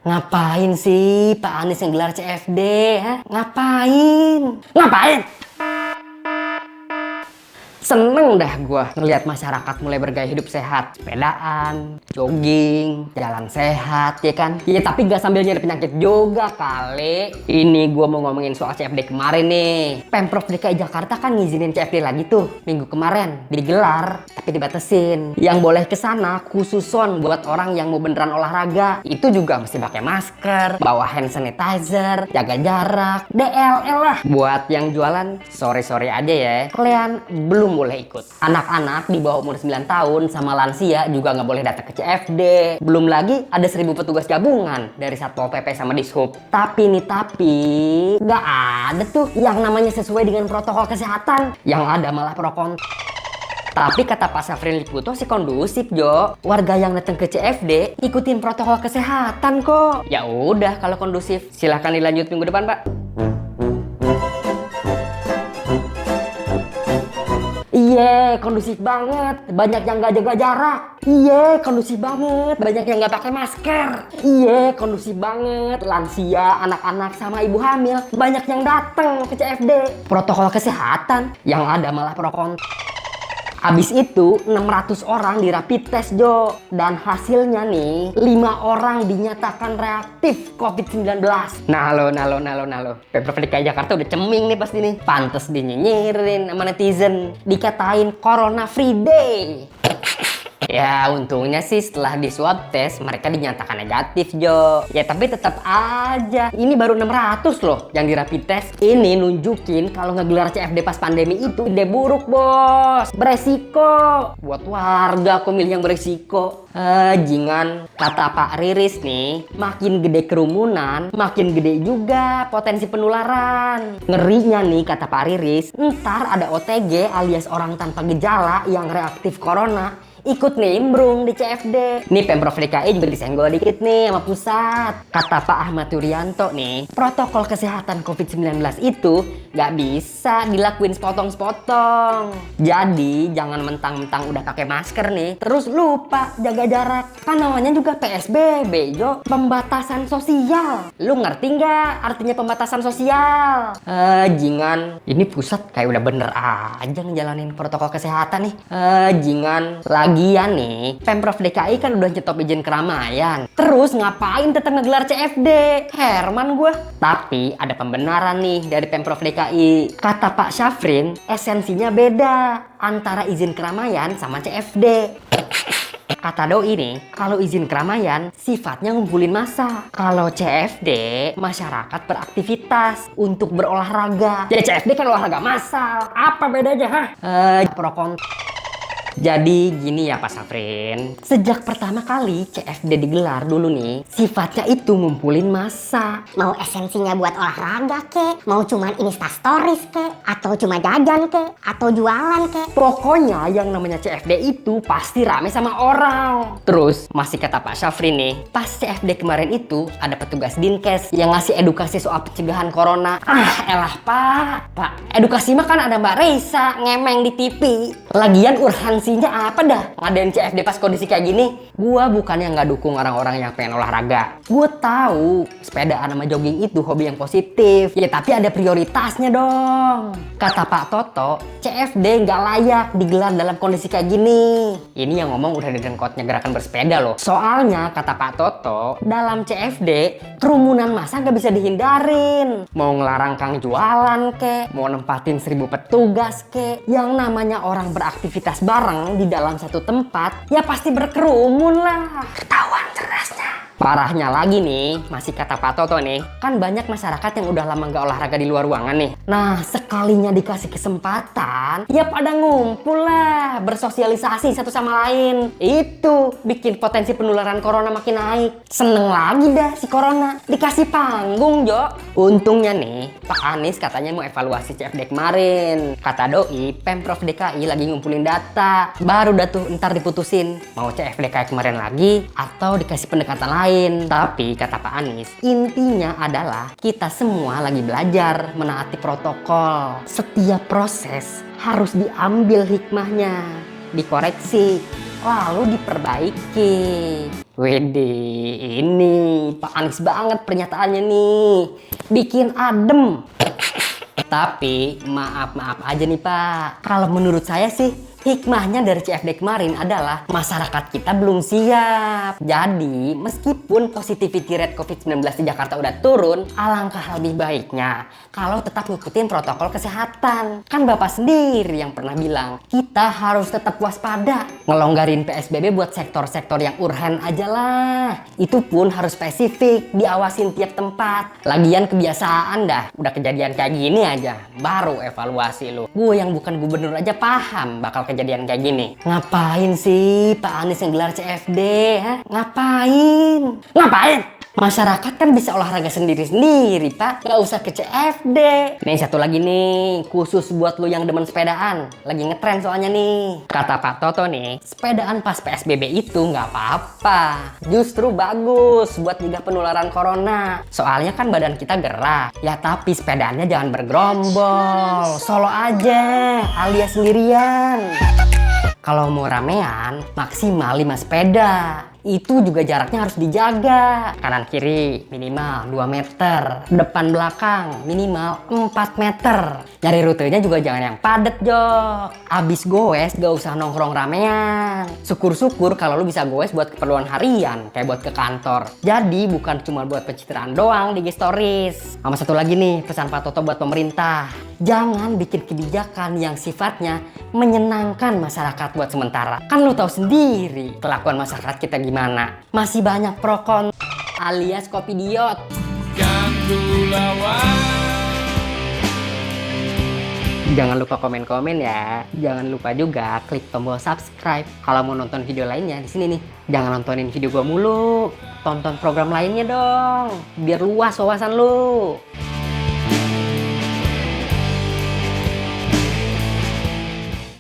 Ngapain sih Pak Anies yang gelar CFD? Ha? Ngapain? Ngapain? Seneng dah gue ngeliat masyarakat mulai bergaya hidup sehat. Sepedaan, jogging, jalan sehat, ya kan? Ya tapi gak sambil nyari penyakit juga kali. Ini gue mau ngomongin soal CFD kemarin nih. Pemprov DKI Jakarta kan ngizinin CFD lagi tuh minggu kemarin. Digelar, tapi dibatesin. Yang boleh kesana khususon buat orang yang mau beneran olahraga. Itu juga mesti pakai masker, bawa hand sanitizer, jaga jarak, DLL lah. Buat yang jualan, sorry aja ya. Kalian belum boleh ikut. Anak-anak di bawah umur 9 tahun sama lansia juga nggak boleh datang ke CFD. Belum lagi ada 1.000 petugas gabungan dari Satpol PP sama Dishub. Tapi nggak ada tuh yang namanya sesuai dengan protokol kesehatan. Yang ada malah pro kontra. Tapi kata Pak Syafrin Liputo sih kondusif, Jo. Warga yang datang ke CFD ikutin protokol kesehatan kok. Ya udah kalau kondusif, silahkan dilanjut minggu depan, Pak. Iya, kondusif banget. Banyak yang gak jaga jarak. Iya, kondusif banget. Banyak yang gak pakai masker. Iya, kondusif banget. Lansia, anak-anak, sama ibu hamil. Banyak yang datang ke CFD. Protokol kesehatan yang ada malah pro kontra. Abis itu 600 orang di rapid test, Jo. Dan hasilnya nih 5 orang dinyatakan reaktif COVID-19. Nah lo. Pemprov DKI Jakarta udah ceming nih pasti nih. Pantes dinyinyirin sama netizen. Dikatain Corona Free Day. Ya untungnya sih setelah di swab test mereka dinyatakan negatif, Jo. Ya tapi tetap aja ini baru 600 loh yang di rapid test. Ini nunjukin kalau ngegelar CFD pas pandemi itu ide buruk, bos. Beresiko. Buat warga kok milih yang beresiko. Jingan. Kata Pak Riris nih, makin gede kerumunan makin gede juga potensi penularan. Ngerinya nih kata Pak Riris, ntar ada OTG alias orang tanpa gejala yang reaktif corona ikut nimbrung di CFD. Nih Pemprov DKI juga disenggol dikit nih sama pusat. Kata Pak Ahmad Yuryanto nih, protokol kesehatan COVID-19 itu gak bisa dilakuin sepotong-sepotong. Jadi jangan mentang-mentang udah pakai masker nih terus lupa jaga jarak. Kan namanya juga PSBB, Jo. Pembatasan sosial. Lu ngerti nggak artinya pembatasan sosial? Jingan. Ini pusat kayak udah bener aja ngejalanin protokol kesehatan nih. Jingan. Lagian nih, Pemprov DKI kan udah nyetop izin keramaian. Terus ngapain tetap ngegelar CFD? Herman gue. Tapi ada pembenaran nih dari Pemprov DKI. Kata Pak Syafrin, esensinya beda antara izin keramaian sama CFD. Kata doi nih, kalau izin keramaian sifatnya ngumpulin massa. Kalau CFD, masyarakat beraktivitas untuk berolahraga. Jadi CFD kan olahraga massal. Apa bedanya, pro kontra. Jadi gini ya Pak Syafrin, sejak pertama kali CFD digelar dulu nih, sifatnya itu ngumpulin massa. Mau esensinya buat olahraga kek, mau cuman instastories kek, atau cuma jajan kek, atau jualan kek. Pokoknya yang namanya CFD itu pasti rame sama orang. Terus masih kata Pak Syafrin nih, pas CFD kemarin itu ada petugas Dinkes yang ngasih edukasi soal pencegahan corona. Elah Pak, edukasi mah kan ada Mbak Reisa ngemeng di TV. Lagian urgensinya apa dah ngadain CFD pas kondisi kayak gini? Gua bukannya nggak dukung orang-orang yang pengen olahraga. Gua tahu sepedaan sama jogging itu hobi yang positif. Ya tapi ada prioritasnya dong. Kata Pak Toto, CFD nggak layak digelar dalam kondisi kayak gini. Ini yang ngomong udah di dengkotnya gerakan bersepeda loh. Soalnya kata Pak Toto, dalam CFD kerumunan massa nggak bisa dihindarin. Mau ngelarang kang jualan kek, mau nempatin 1.000 petugas kek, yang namanya orang beraktivitas bareng di dalam satu tempat, ya pasti berkerumun lah. Ketahuan cerasnya. Parahnya lagi nih, masih kata Pak Toto nih, kan banyak masyarakat yang udah lama nggak olahraga di luar ruangan nih. Nah, sekalinya dikasih kesempatan, ya pada ngumpul lah, bersosialisasi satu sama lain. Itu bikin potensi penularan corona makin naik. Seneng lagi dah si corona, dikasih panggung, Jo. Untungnya nih, Pak Anies katanya mau evaluasi CFD kemarin. Kata doi, Pemprov DKI lagi ngumpulin data. Baru dah tuh ntar diputusin, mau CFD kayak kemarin lagi, atau dikasih pendekatan lain. Tapi kata Pak Anies, intinya adalah kita semua lagi belajar menaati protokol. Setiap proses harus diambil hikmahnya, dikoreksi, lalu diperbaiki. Wede, ini Pak Anies banget pernyataannya nih. Bikin adem. Tapi maaf aja nih Pak. Kalau menurut saya sih hikmahnya dari CFD kemarin adalah masyarakat kita belum siap. Jadi meskipun positivity rate COVID-19 di Jakarta udah turun, alangkah lebih baiknya kalau tetap ngikutin protokol kesehatan. Kan Bapak sendiri yang pernah bilang kita harus tetap waspada. Ngelonggarin PSBB buat sektor-sektor yang urgen aja lah. Itu pun harus spesifik, diawasin tiap tempat. Lagian kebiasaan dah, udah kejadian kayak gini aja baru evaluasi lu. Gue yang bukan gubernur aja paham bakal kejadian kayak gini. Ngapain sih Pak Anies yang gelar CFD? Ha? Ngapain? Masyarakat kan bisa olahraga sendiri-sendiri Pak. Gak usah ke CFD. Nih satu lagi nih, khusus buat lu yang demen sepedaan. Lagi ngetren soalnya nih. Kata Pak Toto nih, sepedaan pas PSBB itu nggak apa-apa. Justru bagus buat mencegah penularan corona. Soalnya kan badan kita gerak. Ya tapi sepedanya jangan bergerombol. Solo aja, alias sendirian. Kalau mau ramean, maksimal 5 sepeda. Itu juga jaraknya harus dijaga. Kanan kiri minimal 2 meter. Depan belakang minimal 4 meter. Nyari rutenya juga jangan yang padet, Jok. Abis goes gak usah nongkrong ramean. Syukur-syukur kalau lu bisa goes buat keperluan harian, kayak buat ke kantor. Jadi bukan cuma buat pencitraan doang di stories. Sama satu lagi nih, pesan Pak Toto buat pemerintah. Jangan bikin kebijakan yang sifatnya menyenangkan masyarakat buat sementara. Kan lu tahu sendiri kelakuan masyarakat kita gimana. Masih banyak pro kontra alias kopidiot. Jangan lupa komen-komen ya. Jangan lupa juga klik tombol subscribe. Kalau mau nonton video lainnya di sini nih. Jangan nontonin video gua mulu. Tonton program lainnya dong. Biar luas wawasan lu.